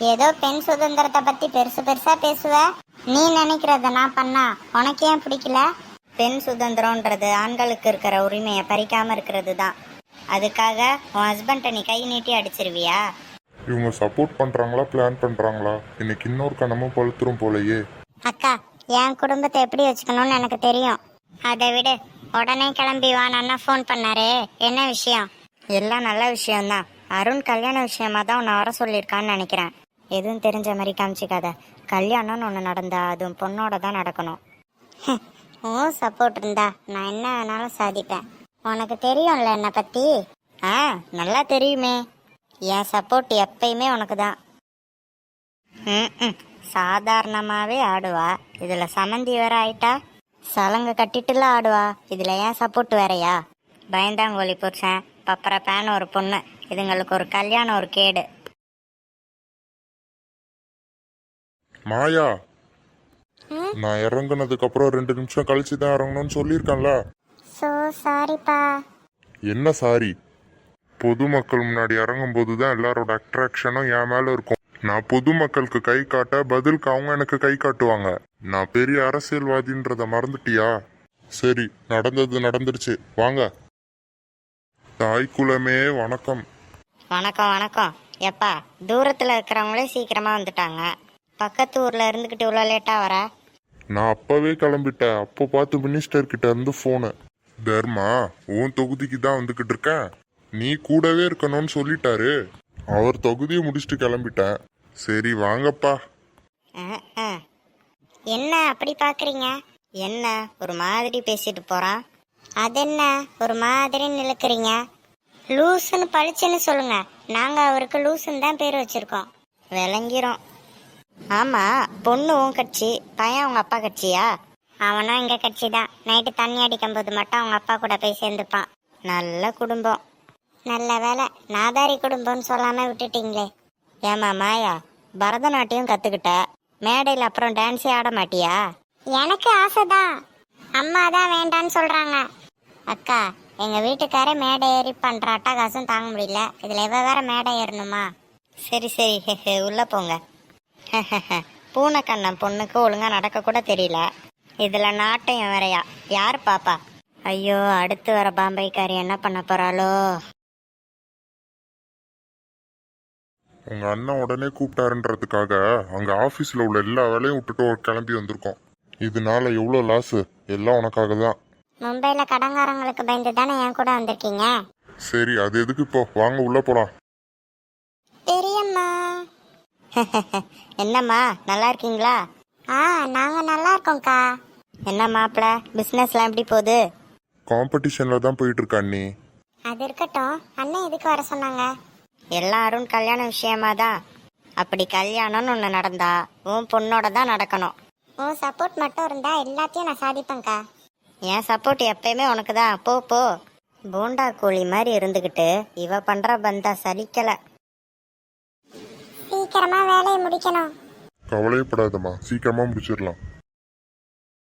ஏதோ பெண் சுதந்திரத்தை பத்தி பெருசு பெருசா பேசுவ. நீ நினைக்கிறத நான் பண்ணா உனக்கு ஏன் பிடிக்கல? பெண் சுதந்திரம்ன்றது ஆண்களுக்கு இருக்கிற உரிமையை பறிக்காம இருக்கிறது தான். அதுக்காக உன் ஹஸ்பண்ட நீ கை நீட்டி அடிச்சிருவியா? இவங்க சப்போர்ட் பண்றாங்களா பிளான் பண்றாங்களா? இன்னைக்கு இன்னொரு கணமும் பழுத்துரும் போலயே. அக்கா, என் குடும்பத்தை எப்படி வச்சுக்கணும்னு எனக்கு தெரியும். அதை விடு, உடனே கிளம்பி வா. அண்ணா ஃபோன் பண்ணாரு, என்ன விஷயம்? எல்லாம் நல்ல விஷயம்தான். அருண் கல்யாண விஷயமா தான் உன்னை வர சொல்லியிருக்கான்னு நினைக்கிறேன். எதுவும் தெரிஞ்ச மாதிரி காமிச்சிக்காத. கல்யாணம்னு ஒன்று நடந்தா அதுவும் பொண்ணோட தான் நடக்கணும். ஓ சப்போர்ட் இருந்தா நான் என்ன வேணாலும் சாதிப்பேன். உனக்கு தெரியும்ல என்னை பத்தி? நல்லா தெரியுமே. என் சப்போர்ட் எப்பயுமே உனக்கு தான். சாதாரணமாகவே ஆடுவா, இதில் சமந்தி வேற ஆயிட்டா. சலங்க கட்டிட்டுலாம் ஆடுவா, இதில் ஏன் சப்போர்ட் வேறையா? பயந்தாங்கோலி புருஷன், பப்பரப்பேன்னு ஒரு பொண்ணு, இதுங்களுக்கு ஒரு கல்யாணம் ஒரு கேடு. மாயா, நான் இறங்குனதுக்கு அப்புறம் 2 நிமிஷம் கழிச்சு தான் இறங்கணும்னு சொல்லியிருக்கேன்ல. சோ சாரிப்பா. என்ன சாரி? பொதுமக்கள் முன்னாடி இறங்கும் போதுதான் எல்லாரோட அட்ராக்ஷனும் என் மேல இருக்கும். நான் பொதுமக்களுக்கு கை காட்ட பதிலுக்கு அவங்க எனக்கு கை காட்டுவாங்க. நான் பெரிய அரசியல்வாதின்றத மறந்துட்டியா? சரி, நடந்தது நடந்துருச்சு, வாங்க. தாய் குலமே வணக்கம். வணக்கம் வணக்கம். எப்பா, தூரத்தில் இருக்கிறவங்களே சீக்கிரமா வந்துட்டாங்க. பக்கத்து ஊர்ல இருந்துக்கிட்டு இவ்வளோ லேட்டா வர? நான் அப்பவே கிளம்பிட்டேன். அப்போ பார்த்து மினிஸ்டர் கிட்ட இருந்து போனு. தர்மா, உன் தொகுதிக்கு தான் வந்துகிட்டு இருக்கேன், நீ கூடவே இருக்கணும்னு சொல்லிட்டாரு. அவர் தொகுதியை முடிச்சுட்டு கிளம்பிட்டேன். சரி வாங்கப்பா. என்ன அப்படி பாக்குறீங்க? என்ன ஒரு மாதிரி பேசிட்டு போறான்? அது என்ன ஒரு மாதிரி நிலுக்குறீங்க? லூசுன்னு பழிச்சுன்னு சொல்லுங்க. நாங்க அவருக்கு லூசுன்னு தான் பேர் வச்சிருக்கோம். விளங்கிறோம். ஆமா, பொண்ணு உன் கட்சி, பையன் உங்க அப்பா கட்சியா? அவனும் எங்க கட்சி தான். நைட்டு தண்ணி அடிக்கும் போது மட்டும் அவங்க அப்பா கூட போய் சேர்ந்துப்பான். நல்ல குடும்பம். நல்ல வேலை, நாதாரி குடும்பம்னு சொல்லாம விட்டுட்டீங்களே. ஏமா மாயா, பரதநாட்டியம் கத்துக்கிட்ட, மேடையில் அப்புறம் டான்ஸே ஆட மாட்டியா? எனக்கு ஆசைதான், அம்மா தான் வேண்டான்னு சொல்றாங்க. அக்கா, எங்க வீட்டுக்காரே மேடை ஏறி பண்ற அட்டகாசம் தாங்க முடியல, இதுல எவ வேற மேடை ஏறணுமா? சரி சரி, உள்ள போங்க. பூனைக்கண்ணன் பொண்ணுக்கு ஒழுங்கா நடக்க கூட தெரியல, இதுல நாட்டையும் வேறையா? யார் பாப்பா? ஐயோ, அடுத்து வர பாம்பைக்காரி என்ன பண்ண போறாளோ? உங்க அண்ணன் உடனே கூப்பிட்டாருன்றதுக்காக அங்க ஆபீஸ்ல உள்ள எல்லா வேலையும் விட்டுட்டு கிளம்பி வந்திருக்கோம். இதனால எவ்வளவு லாஸ், எல்லாம் உனக்காக தான். மும்பைல கடங்காரங்களுக்கு பயந்து தானே என் கூட வந்திருக்கீங்க. சரி, அது எதுக்கு இப்போ, வாங்க உள்ள போலாம். பெரியம்மா. என்னம்மா, நல்லா இருக்கீங்களா? நாங்க நல்லா இருக்கோம்க்கா. என்ன மாப்பிள, பிசினஸ்லாம் எப்படி போகுது? காம்படிஷன்ல தான் போயிட்டு இருக்கா அண்ணி. அது இருக்கட்டும், அண்ணன் எதுக்கு வர சொன்னாங்க? எல்லாரும் கல்யாண விஷயமா தான். அப்படி கல்யாணம்னு ஒன்று நடந்தா உன் பொண்ணோட தான் நடக்கணும். உன் சப்போர்ட் மட்டும் இருந்தா எல்லாத்தையும் நான் சாதிப்பேன்க்கா. என் சப்போர்ட் எப்பயுமே உனக்கு தான். போ போ. போண்டா கோழி மாதிரி இருந்துகிட்டு இவ பண்ற பந்தா சலிக்கல. சீக்கிரமா வேலையை முடிக்கணும். கவலையப்படாதம்மா, சீக்கிரமா முடிச்சிடலாம்.